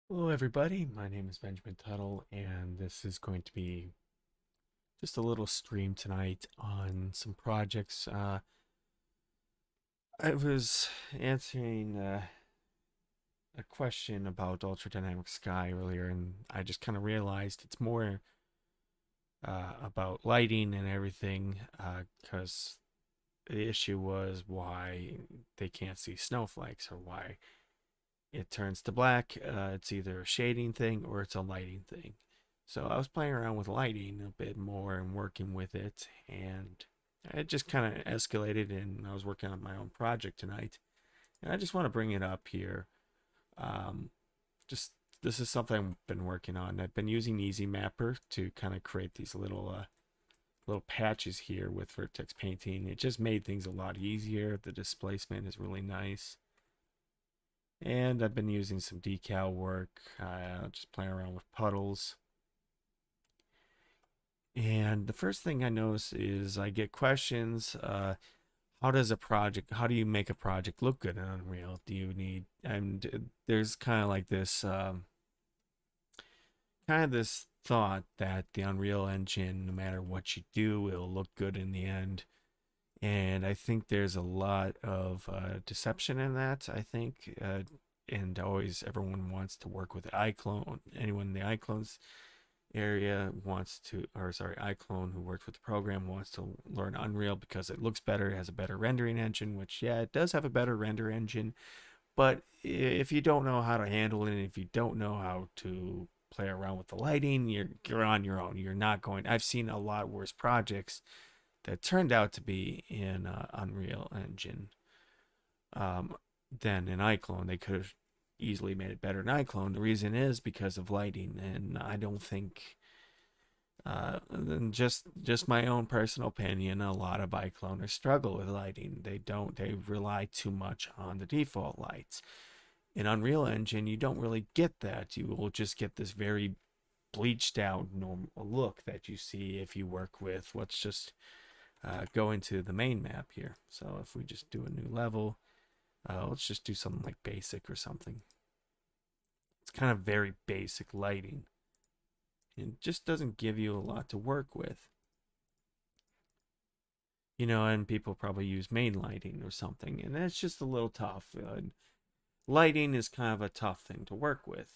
Hello, everybody. My name is Benjamin Tuttle, and this is going to be just a little stream tonight on some projects. I was answering a question about ultradynamic sky earlier, and I just kind of realized it's more about lighting and everything, because the issue was why they can't see snowflakes or why it turns to black. It's either a shading thing or it's a lighting thing. So I was playing around with lighting a bit more and working with it, and it just kind of escalated. And I was working on my own project tonight, and I just want to bring it up here. Um, just this is something I've been working on. I've been using Easy Mapper to kind of create these little patches here with vertex painting. It just made things a lot easier. The displacement is really nice. And I've been using some decal work, just playing around with puddles. And the first thing I notice is I get questions. How do you make a project look good in Unreal? Do you need, and there's kind of like this thought that the Unreal Engine, no matter what you do, it'll look good in the end. And I think there's a lot of deception in that. I think, and always everyone wants to work with iClone. Anyone in the iClones area wants to, or sorry, iClone who works with the program wants to learn Unreal because it looks better, it has a better rendering engine, which, yeah, it does have a better render engine. But if you don't know how to handle it, and if you don't know how to play around with the lighting, you're on your own. You're not going. I've seen a lot worse projects that turned out to be in Unreal Engine um, than in iClone. They could have easily made it better in iClone. The reason is because of lighting, and I don't think. And just my own personal opinion, a lot of iCloners struggle with lighting. They rely too much on the default lights. In Unreal Engine, you don't really get that. You will just get this very bleached out normal look that you see if you work with, let's just go into the main map here. So if we just do a new level, let's just do something like basic or something. It's kind of very basic lighting. It just doesn't give you a lot to work with. And people probably use main lighting or something, and that's just a little tough. Lighting is kind of a tough thing to work with.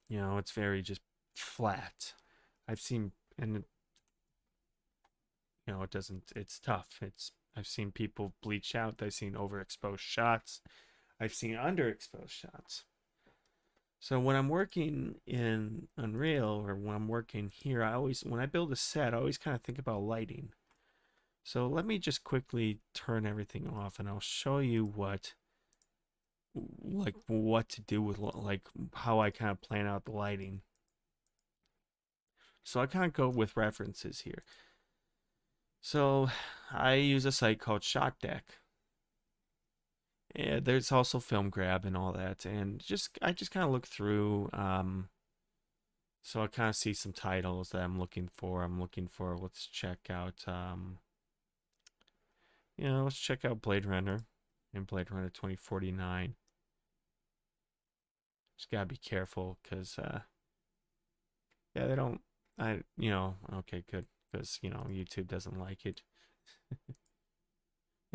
It's very just flat. I've seen, and it doesn't, it's tough. I've seen people bleach out, I've seen overexposed shots, I've seen underexposed shots. So when I'm working in Unreal or when I'm working here, when I build a set, I always kind of think about lighting. So let me just quickly turn everything off and I'll show you what to do with, like, how I kind of plan out the lighting. So I kind of go with references here. So I use a site called Shockdeck. And there's also Film Grab and all that, and I just kind of look through. So I kind of see some titles that I'm looking for. Let's check out. Let's check out Blade Runner and Blade Runner 2049. Just gotta be careful because yeah, they don't. Okay, good, because YouTube doesn't like it.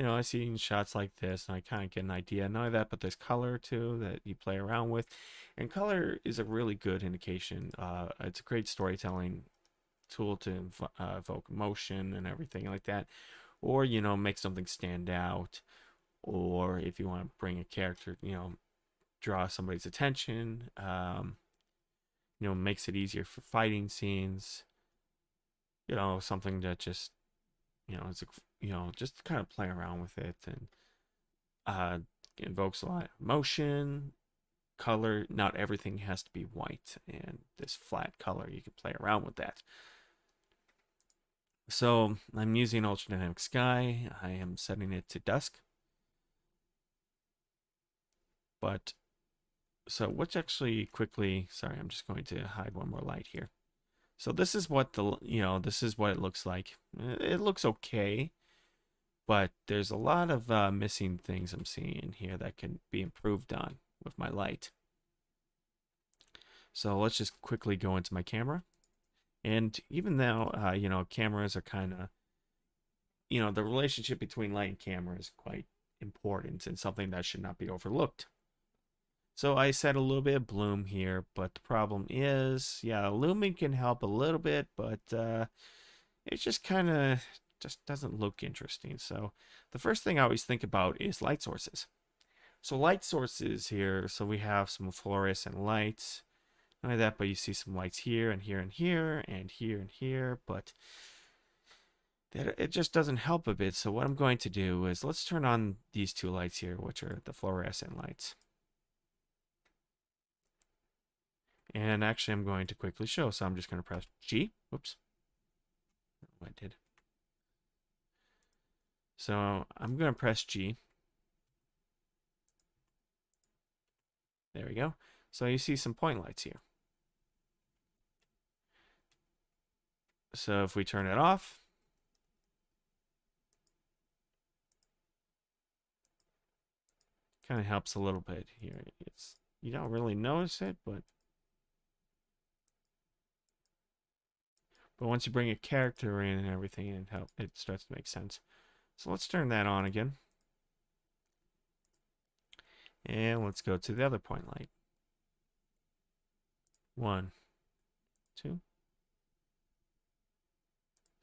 I see shots like this and I kind of get an idea. Not only that, but there's color too that you play around with. And color is a really good indication. It's a great storytelling tool to evoke emotion and everything like that. Or, make something stand out. Or if you want to bring a character, draw somebody's attention, makes it easier for fighting scenes. Something that just, it's, just kind of play around with it and uh, invokes a lot of emotion, color. Not everything has to be white, and this flat color, you can play around with that. So I'm using Ultra Dynamic Sky. I am setting it to dusk. But so what's actually quickly, sorry, I'm just going to hide one more light here. So this is what this is what it looks like. It looks okay, but there's a lot of missing things I'm seeing here that can be improved on with my light. So let's just quickly go into my camera. And even though, cameras are kind of, the relationship between light and camera is quite important and something that should not be overlooked. So I set a little bit of bloom here, but the problem is, yeah, looming can help a little bit, but it just doesn't look interesting. So the first thing I always think about is light sources. So light sources here, so we have some fluorescent lights. Not only that, but you see some lights here and here and here and here and here, but it just doesn't help a bit. So what I'm going to do is let's turn on these two lights here, which are the fluorescent lights. And actually, I'm going to quickly show. So I'm just going to press G. Whoops. I did. So I'm going to press G. There we go. So you see some point lights here. So if we turn it off, kind of helps a little bit here. You don't really notice it, but once you bring a character in and everything, it starts to make sense. So let's turn that on again. And let's go to the other point light. 1, 2,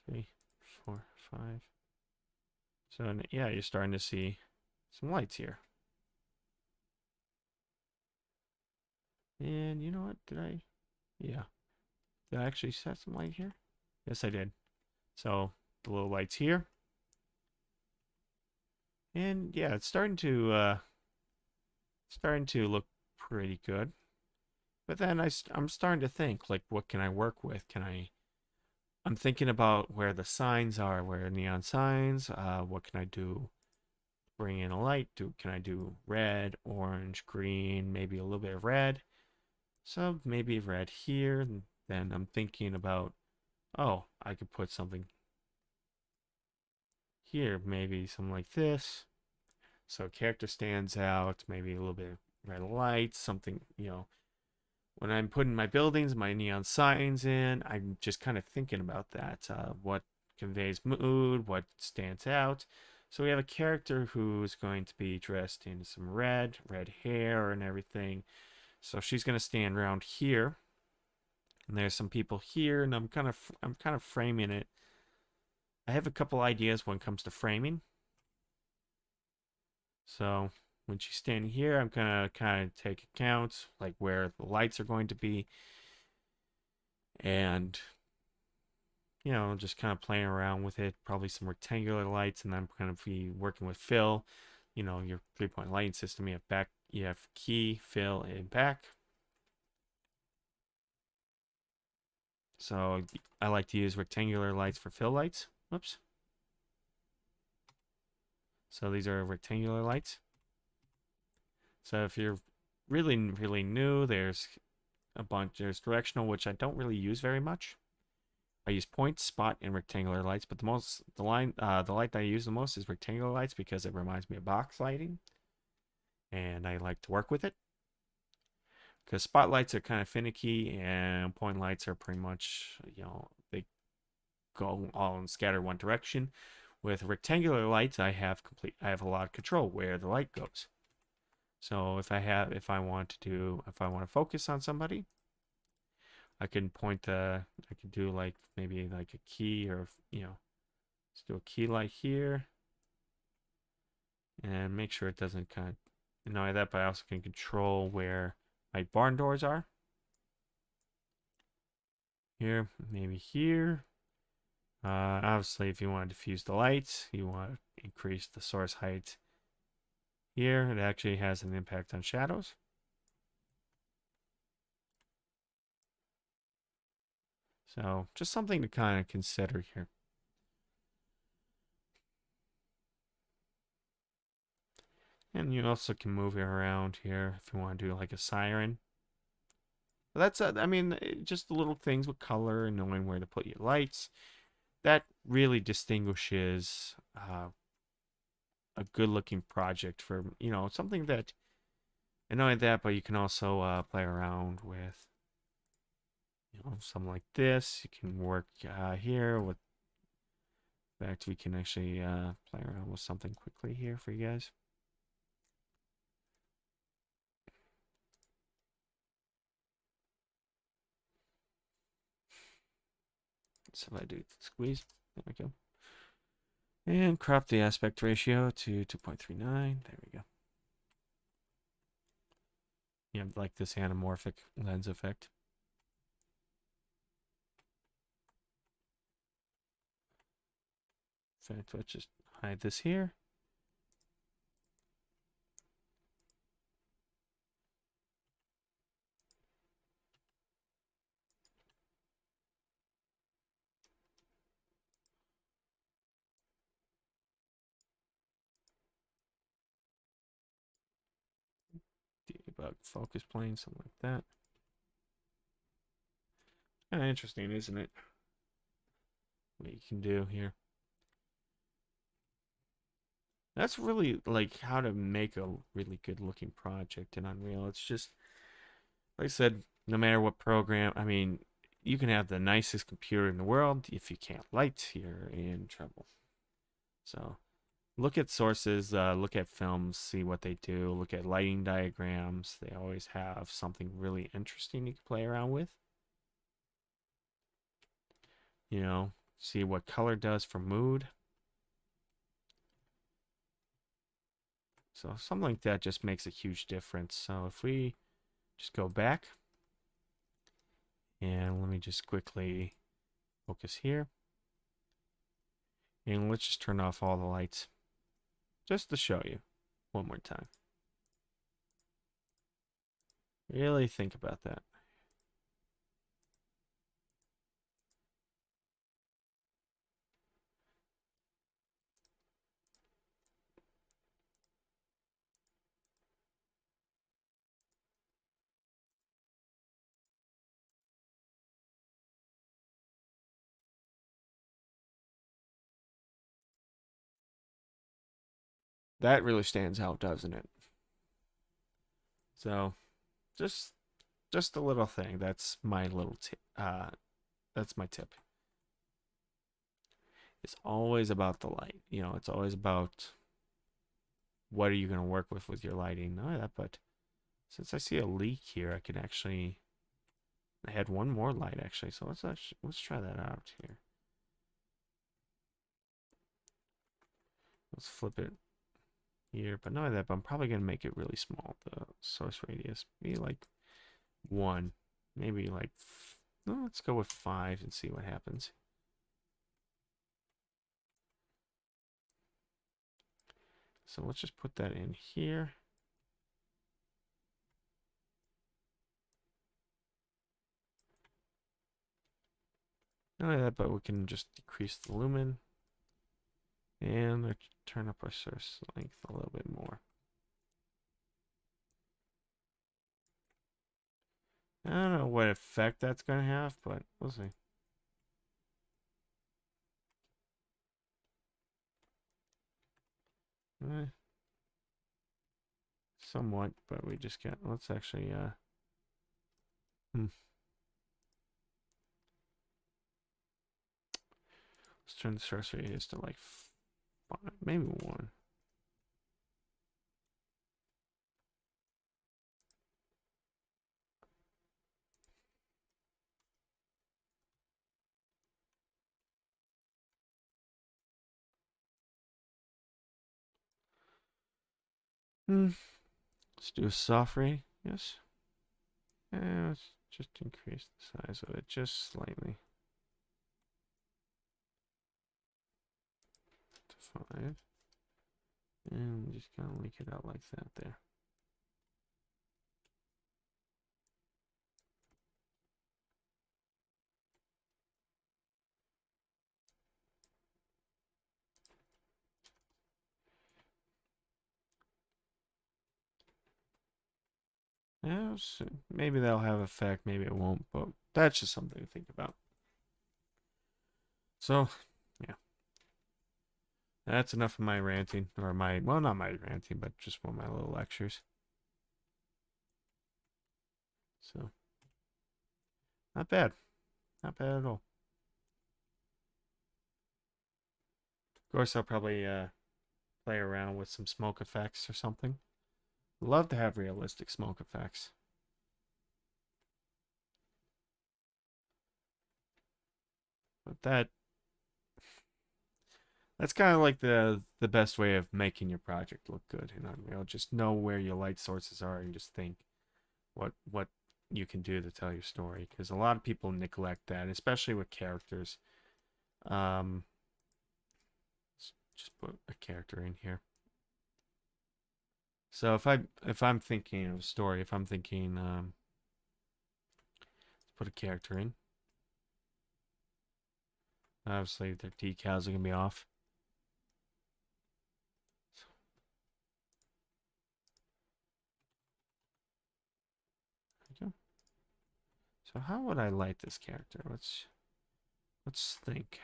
3, 4, 5. So yeah, you're starting to see some lights here. And you know what? Yeah. Did I actually set some light here? Yes, I did. So the little lights here. And yeah, it's starting to look pretty good. But then I'm starting to think, like, what can I work with? I'm thinking about where the signs are, where neon signs, what can I do? Bring in a light. Can I do red, orange, green, maybe a little bit of red? So maybe red here. And then I'm thinking about, oh, I could put something here, maybe something like this. So character stands out, maybe a little bit of red light, something, when I'm putting my buildings, my neon signs in, I'm just kind of thinking about that. What conveys mood, what stands out. So we have a character who's going to be dressed in some red hair and everything. So she's going to stand around here. And there's some people here, and I'm kind of framing it. I have a couple ideas when it comes to framing. So when she's standing here, I'm gonna kind of take account like where the lights are going to be, and just kind of playing around with it. Probably some rectangular lights, and I'm going to be working with fill. Your 3-point lighting system. You have key, fill, and back. So I like to use rectangular lights for fill lights. Whoops. So these are rectangular lights. So if you're really, really new, there's there's directional, which I don't really use very much. I use point, spot, and rectangular lights, but the light that I use the most is rectangular lights because it reminds me of box lighting, and I like to work with it. Because spotlights are kind of finicky, and point lights are pretty much, they go all in scatter one direction. With rectangular lights, I have a lot of control where the light goes. So if I want to focus on somebody, I could do like maybe like a key, or let's do a key light here, and make sure it doesn't kind of annoy that. But I also can control where my barn doors are. Here, maybe here. Obviously, if you want to diffuse the lights, you want to increase the source height. Here, it actually has an impact on shadows. So just something to kind of consider here. And you also can move it around here if you want to do like a siren. But that's, just the little things with color and knowing where to put your lights. That really distinguishes a good looking project for, something that, and not only that, but you can also play around with something like this. You can work here with. In fact, we can actually play around with something quickly here for you guys. So if I do squeeze, there we go. And crop the aspect ratio to 2.39. There we go. You have like this anamorphic lens effect. In fact, let's just hide this here. Debug focus plane, something like that. Kind of interesting, isn't it? What you can do here. That's really like how to make a really good looking project in Unreal. It's just, like I said, no matter what program, I mean, you can have the nicest computer in the world. If you can't light, you're in trouble. So look at sources, look at films, see what they do, look at lighting diagrams. They always have something really interesting you can play around with. See what color does for mood. So something like that just makes a huge difference. So if we just go back and let me just quickly focus here. And let's just turn off all the lights just to show you one more time. Really think about that. That really stands out, doesn't it? So just a little thing. That's my little tip. That's my tip. It's always about the light. It's always about what are you going to work with your lighting. Not that, but since I see a leak here, I can actually. I had one more light actually, so let's try that out here. Let's flip it here, but not that. But I'm probably going to make it really small. The source radius be like 1, maybe like. No, let's go with 5 and see what happens. So let's just put that in here. Not only that, but we can just decrease the lumen and turn up our source length a little bit more. I don't know what effect that's going to have, but we'll see. Eh, somewhat, but we just got. Let's actually. Let's turn the source radius to like 5, maybe 1. Let's do a soft ray. Yes. And let's just increase the size of it just slightly to 5. And just kind of leak it out like that there. Yeah, so maybe that'll have effect, maybe it won't, but that's just something to think about. So, yeah. That's enough of my ranting, or well, not my ranting, but just one of my little lectures. So, not bad. Not bad at all. Of course, I'll probably play around with some smoke effects or something. Love to have realistic smoke effects. But that's kind of like the best way of making your project look good in Unreal. Just know where your light sources are and just think what you can do to tell your story. Because a lot of people neglect that, especially with characters. Um, let's just put a character in here. So if I'm thinking of a story, if I'm thinking let's put a character in. Obviously, their decals are gonna be off. Okay. So how would I light this character? Let's think.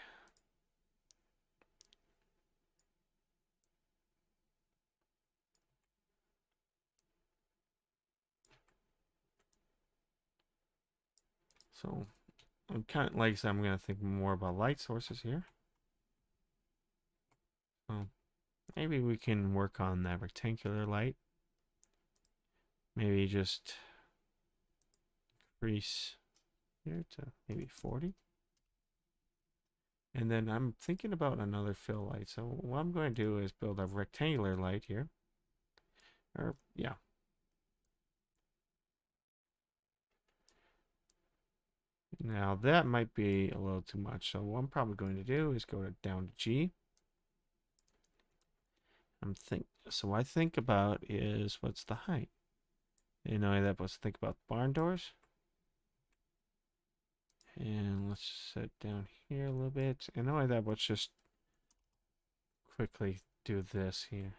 So I'm kind of like I said, I'm gonna think more about light sources here. So maybe we can work on that rectangular light. Maybe just increase here to maybe 40. And then I'm thinking about another fill light. So what I'm going to do is build a rectangular light here. Or yeah. Now that might be a little too much. So what I'm probably going to do is go down to G. So what I think about is what's the height? You know that let's think about barn doors. And let's set down here a little bit. And not only that, let's just quickly do this here.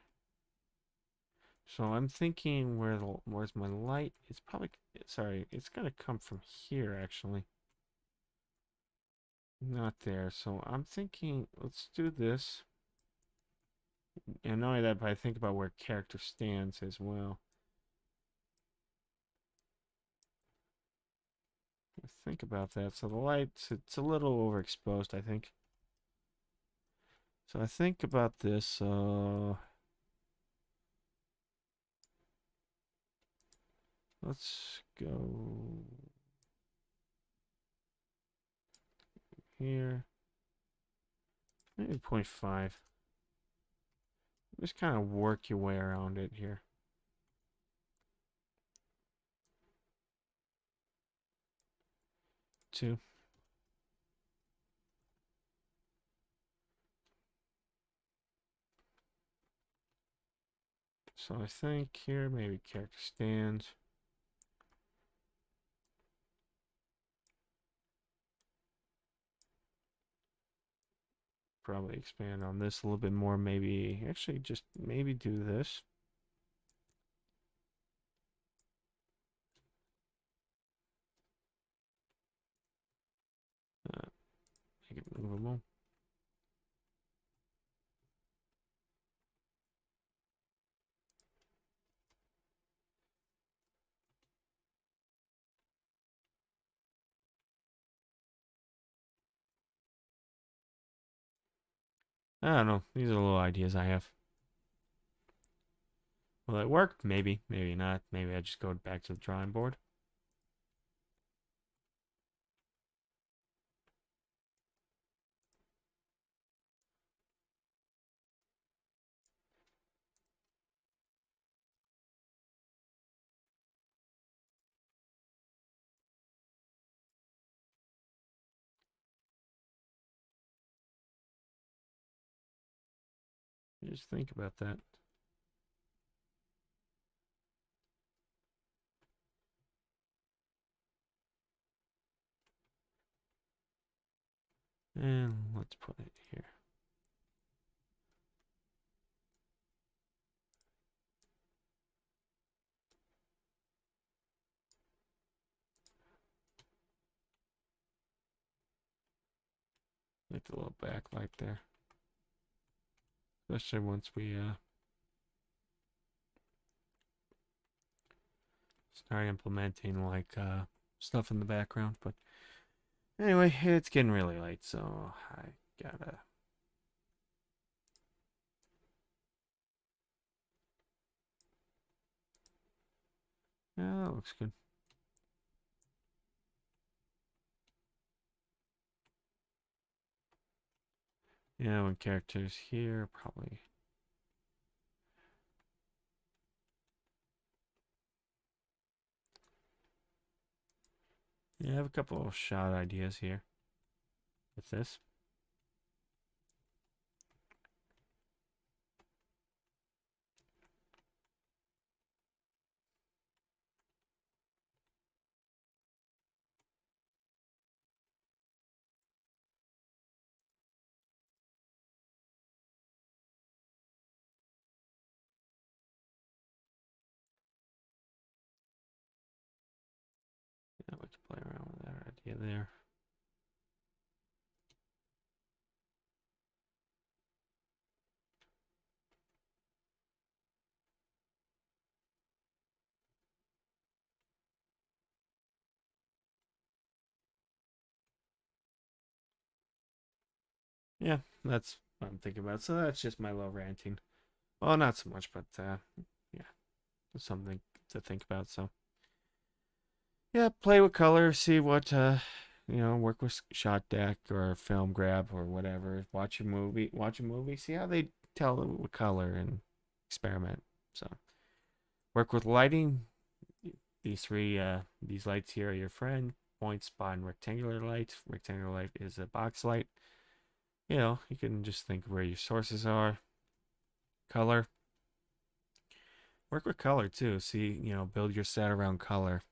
So I'm thinking where's my light? It's probably, sorry, it's gonna come from here actually. Not there. So I'm thinking let's do this. And not only that, but I think about where character stands as well. Think about that. So the lights, it's a little overexposed, I think. So I think about this. Let's go here. Maybe 0.5. Just kind of work your way around it here. Two. So I think here maybe character stands. Probably expand on this a little bit more. Maybe actually just maybe do this. Make it movable. I don't know. These are little ideas I have. Will it work? Maybe. Maybe not. Maybe I just go back to the drawing board. Just think about that. And let's put it here. Like the little backlight there. Especially once we start implementing like stuff in the background. But Anyway, it's getting really late, so I gotta. Yeah, that looks good. Yeah, when characters here, probably. Yeah, I have a couple of shot ideas here with this. Yeah, we can play around with that idea there. Yeah, that's what I'm thinking about. So that's just my little ranting. Well, not so much, but yeah, something to think about. So yeah, play with color, see what work with shot deck or film grab or whatever. Watch a movie, see how they tell it with color and experiment. So work with lighting. These lights here are your friend. Point, spot, and rectangular light. Rectangular light is a box light. You can just think where your sources are. Color. Work with color too. See, build your set around color.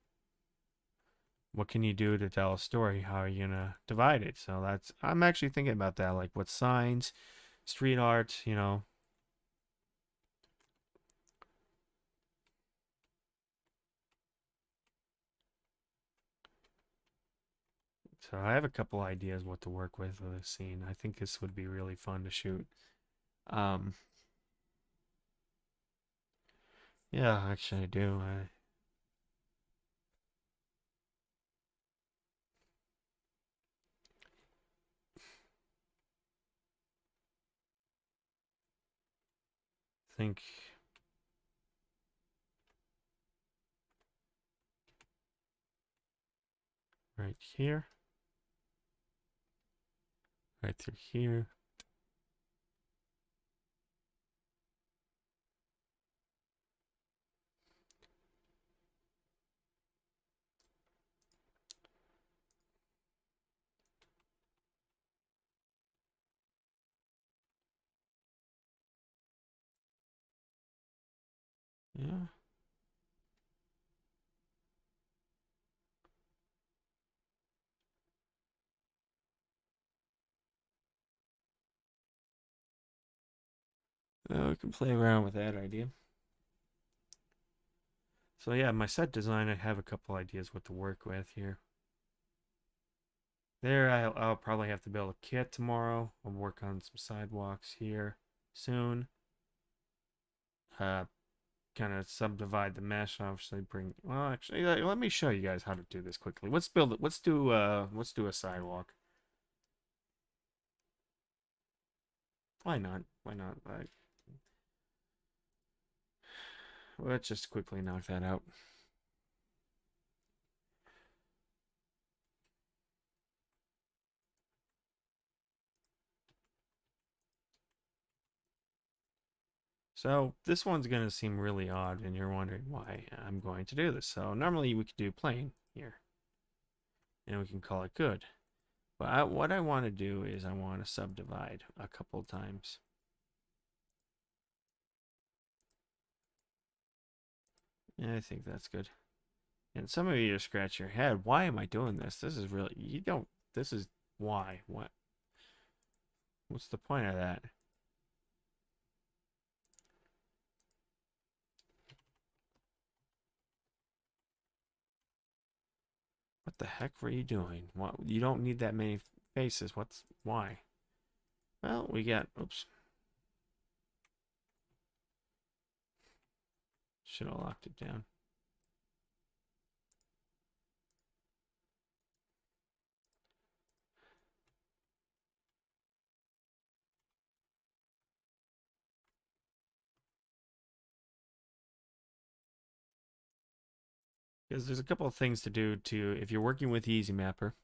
What can you do to tell a story? How are you gonna divide it? So I'm actually thinking about that, like what signs, street art. So I have a couple ideas what to work with this scene. I think this would be really fun to shoot. Um, yeah, actually I do. I think right here, right through here. Yeah. We can play around with that idea. So yeah, my set design, I have a couple ideas what to work with here. There, I'll probably have to build a kit tomorrow. I'll work on some sidewalks here soon. Uh, Kind of subdivide the mesh. Obviously, Well, actually, let me show you guys how to do this quickly. Let's build it. Let's do a sidewalk. Why not? Why not? Let's just quickly knock that out. So this one's going to seem really odd, and you're wondering why I'm going to do this. So normally we could do plain here, and we can call it good. But what I want to do is I want to subdivide a couple times. Yeah, I think that's good. And some of you scratch your head. Why am I doing this? This is really, you don't, this is why. What's the point of that? What the heck were you doing? What, you don't need that many faces. Why? Well, oops. Should have locked it down. Because there's a couple of things to do to, if you're working with Easy Mapper,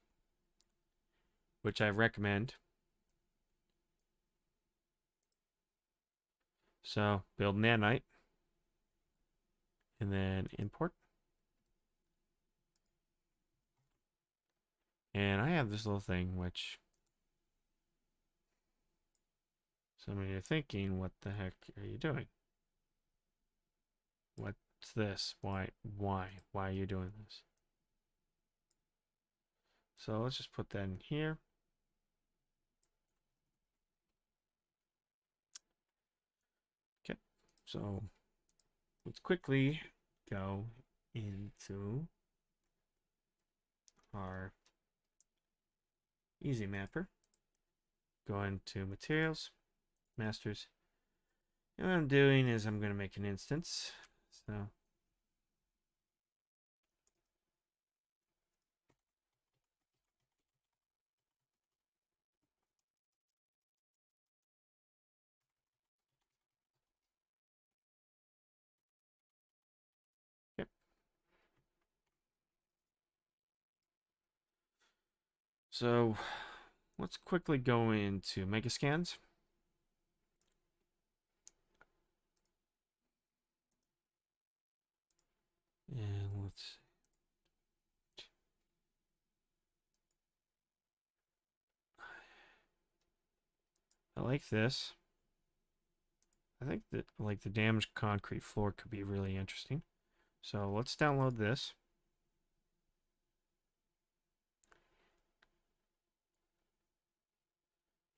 which I recommend. So build nanite and then import. And I have this little thing which some of you are thinking, what the heck are you doing? What's this? Why are you doing this? So let's just put that in here. Okay, so let's quickly go into our Easy Mapper. Go into Materials, Masters. And what I'm doing is I'm going to make an instance. So yep. So let's quickly go into Megascans. And let's I like this. I think that like the damaged concrete floor could be really interesting. So let's download this.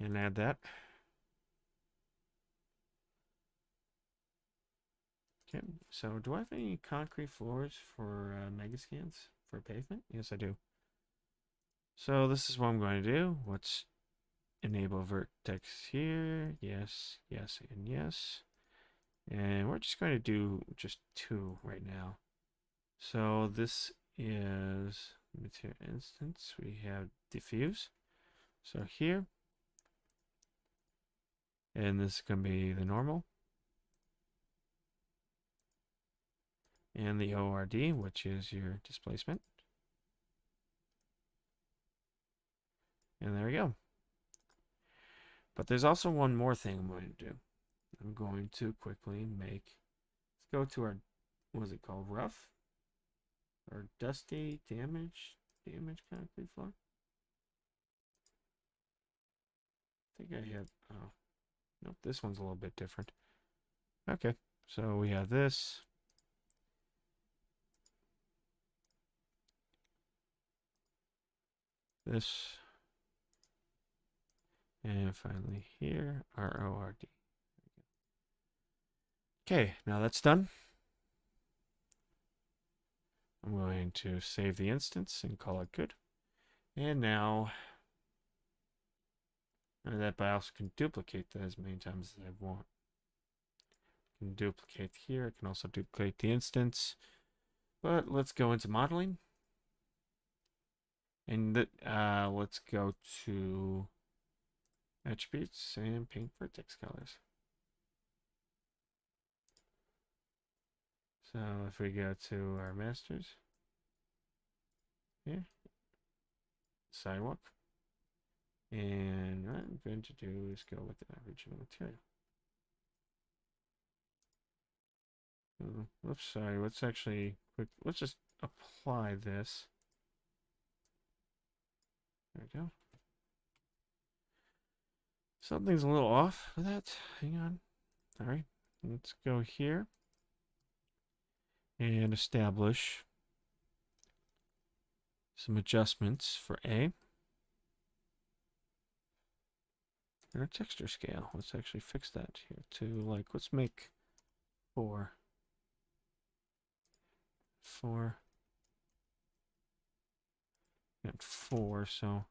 And add that. Okay, so do I have any concrete floors for Megascans for pavement? Yes, I do. So this is what I'm going to do. Let's enable vertex here. Yes, yes, and yes. And we're just going to do just 2 right now. So this is material instance. We have diffuse. So here. And this is going to be the normal. And the ORD, which is your displacement. And there we go. But there's also one more thing I'm going to do. I'm going to quickly make, let's go to our, what is it called, rough? Or dusty, damaged concrete floor? I think I have, oh, nope, this one's a little bit different. Okay, so we have this. This. And finally here, RORD. Okay, now that's done. I'm going to save the instance and call it good. And now, that I also can duplicate that as many times as I want. I can duplicate here. I can also duplicate the instance. But let's go into modeling. And let's go to attributes and paint vertex colors. So if we go to our masters, here, sidewalk, and what I'm going to do is go with the original material. Oops, sorry, let's actually, let's just apply this. There we go. Something's a little off with that. Hang on. All right, let's go here and establish some adjustments for A. And our texture scale. Let's actually fix that here to like, let's make 4. 4. And 4, so.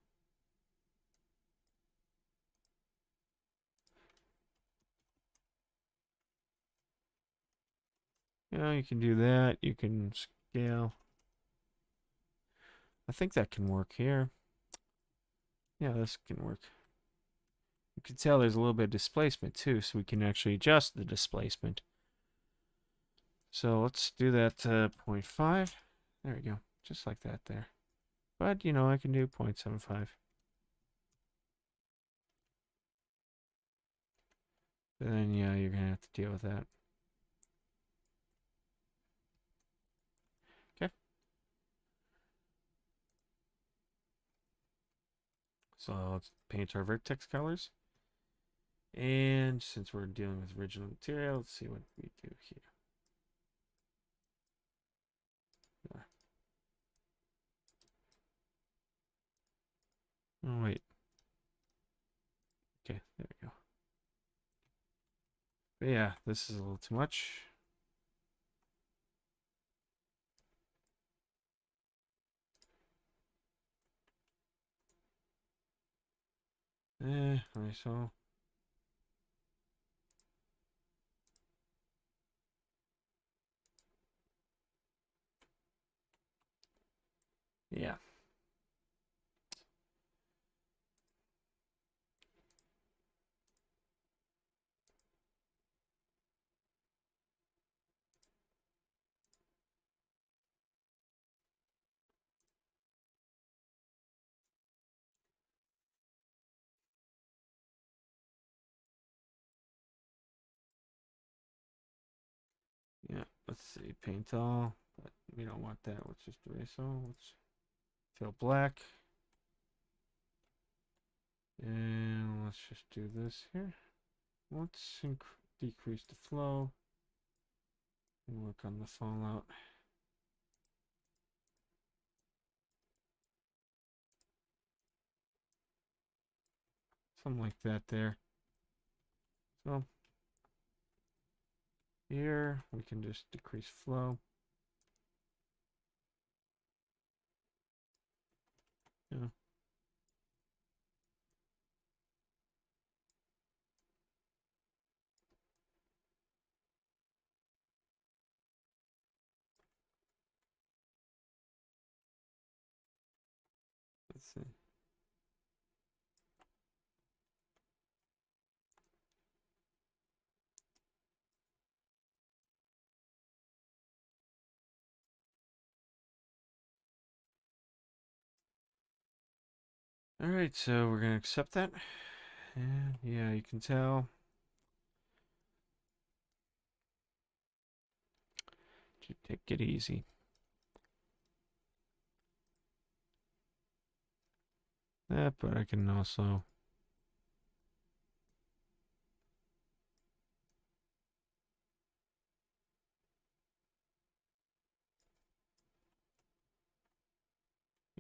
Yeah, you can do that. You can scale. I think that can work here. Yeah, this can work. You can tell there's a little bit of displacement too, so we can actually adjust the displacement. So let's do that to 0.5. There we go. Just like that there. But, you know, I can do 0.75. Then, yeah, you're going to have to deal with that. Okay. So let's paint our vertex colors. And since we're dealing with original material, let's see what we do here. Oh, wait. Okay, there we go. But yeah, this is a little too much. Alright, so. Yeah. Yeah, let's see, paint all, but we don't want that. Let's just erase all. Let's fill black. And let's just do this here. Let's decrease the flow and work on the fallout. Something like that there. So here we can just decrease flow. Yeah. Let's see. All right, so we're gonna accept that. And yeah, you can tell. Take it easy. Yeah, but I can also.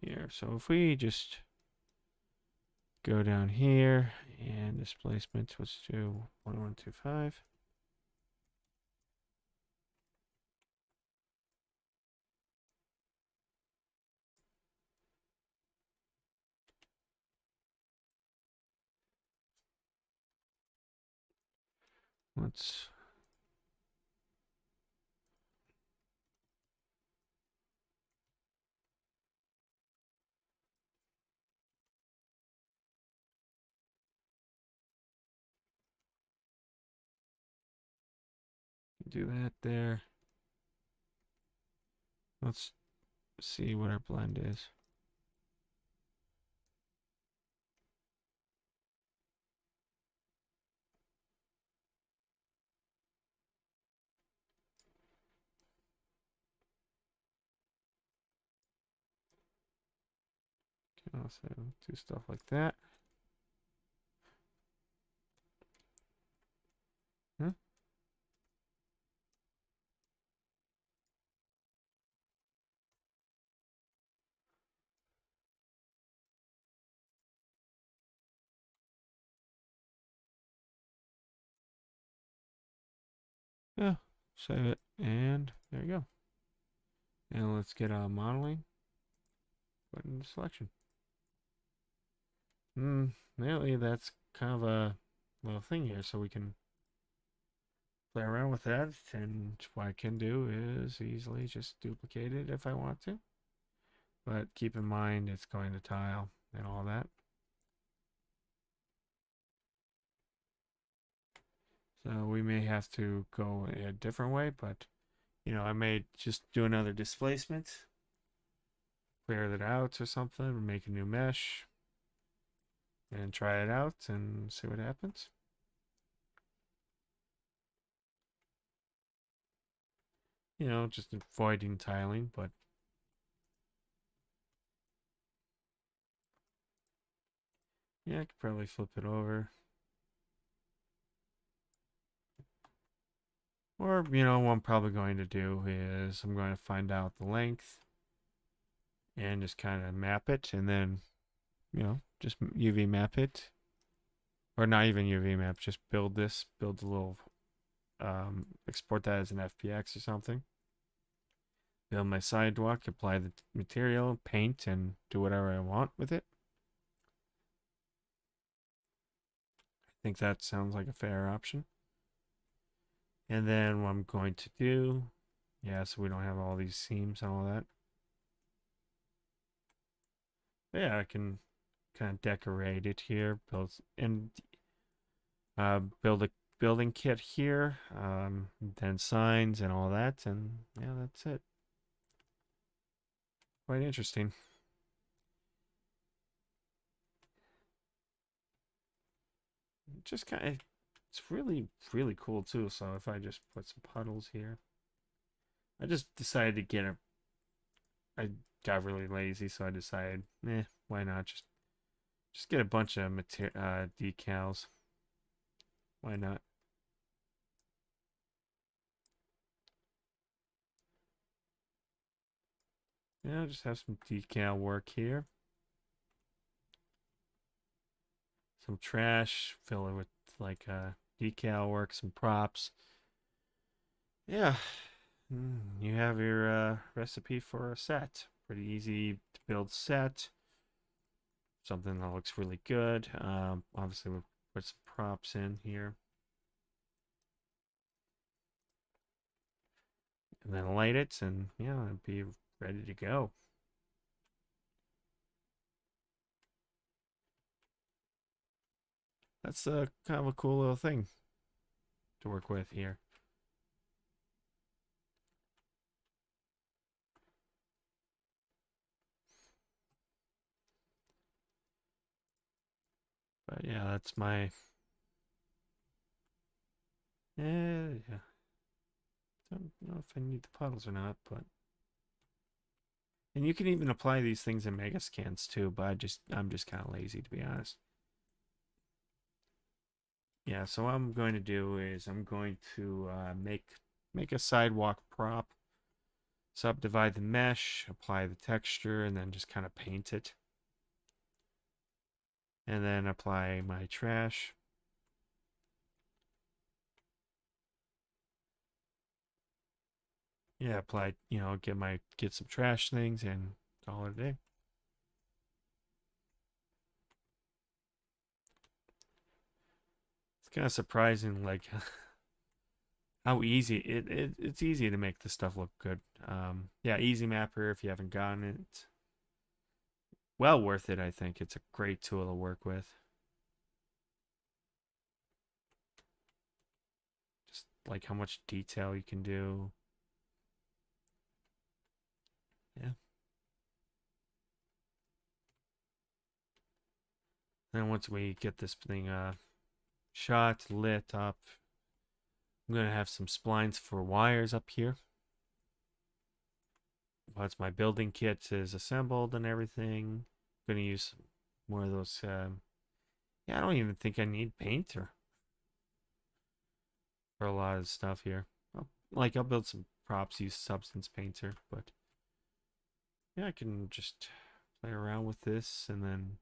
Here, so if we just go down here and displacement, let's do 1125. Let's do that there. Let's see what our blend is. Can also do stuff like that. Huh? Yeah, save it, and there you go. And let's get modeling. Put into selection. Really, that's kind of a little thing here, so we can play around with that. And what I can do is easily just duplicate it if I want to. But keep in mind it's going to tile and all that. So we may have to go a different way, but you know, I may just do another displacement clear that out or something, or make a new mesh and try it out and see what happens. You know, just avoiding tiling, but yeah, I could probably flip it over. Or, you know, what I'm probably going to do is I'm going to find out the length and just kind of map it and then, you know, just UV map it. Or not even UV map, just build this, build a little, export that as an FPX or something. Build my sidewalk, apply the material, paint, and do whatever I want with it. I think that sounds like a fair option. And then what I'm going to do, yeah, so we don't have all these seams and all that. But yeah, I can kind of decorate it here, build and build a building kit here, then signs and all that, and yeah, that's it. Quite interesting. Just kind of, it's really cool too. So if I just put some puddles here, I just decided to get a. I got really lazy, so I decided, why not just get a bunch of decals. Why not? Yeah, just have some decal work here. Some trash, fill it with like decal work, some props. Yeah, you have your recipe for a set. Pretty easy to build set. Something that looks really good. Obviously, we'll put some props in here. And then light it, and yeah, it'll be ready to go. That's kind of a cool little thing to work with here. But yeah, that's my. Yeah. Don't know if I need the puddles or not, but. And you can even apply these things in mega scans too, but I'm just kind of lazy to be honest. Yeah, so what I'm going to do is I'm going to make a sidewalk prop, subdivide the mesh, apply the texture, and then just kind of paint it. And then apply my trash. Yeah, apply, you know, get some trash things and call it a day. It's kind of surprising, like how easy it's easy to make this stuff look good. Yeah, Easy Mapper if you haven't gotten it, well worth it. I think it's a great tool to work with. Just like how much detail you can do. Yeah. Then once we get this thing shot, lit up, I'm gonna have some splines for wires up here. Once my building kit is assembled and everything, I'm gonna use more of those. Yeah, I don't even think I need painter for a lot of stuff here. I'll build some props, use substance painter, but yeah, I can just play around with this and then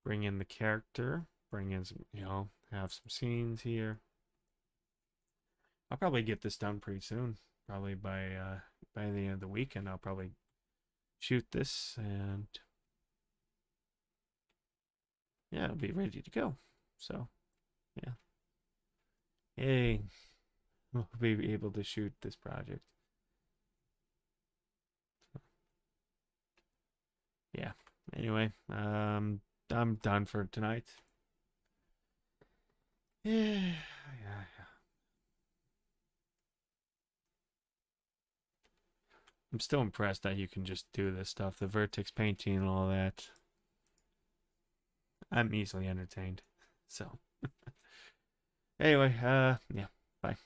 bring in the character, bring in some, you know, have some scenes here. I'll probably get this done pretty soon. Probably by the end of the weekend, I'll probably shoot this and yeah, it'll be ready to go. So yeah, yay, we'll be able to shoot this project. Yeah. Anyway, I'm done for tonight. Yeah, yeah, I'm still impressed that you can just do this stuff, the vertex painting and all that. I'm easily entertained. So, anyway, yeah, bye.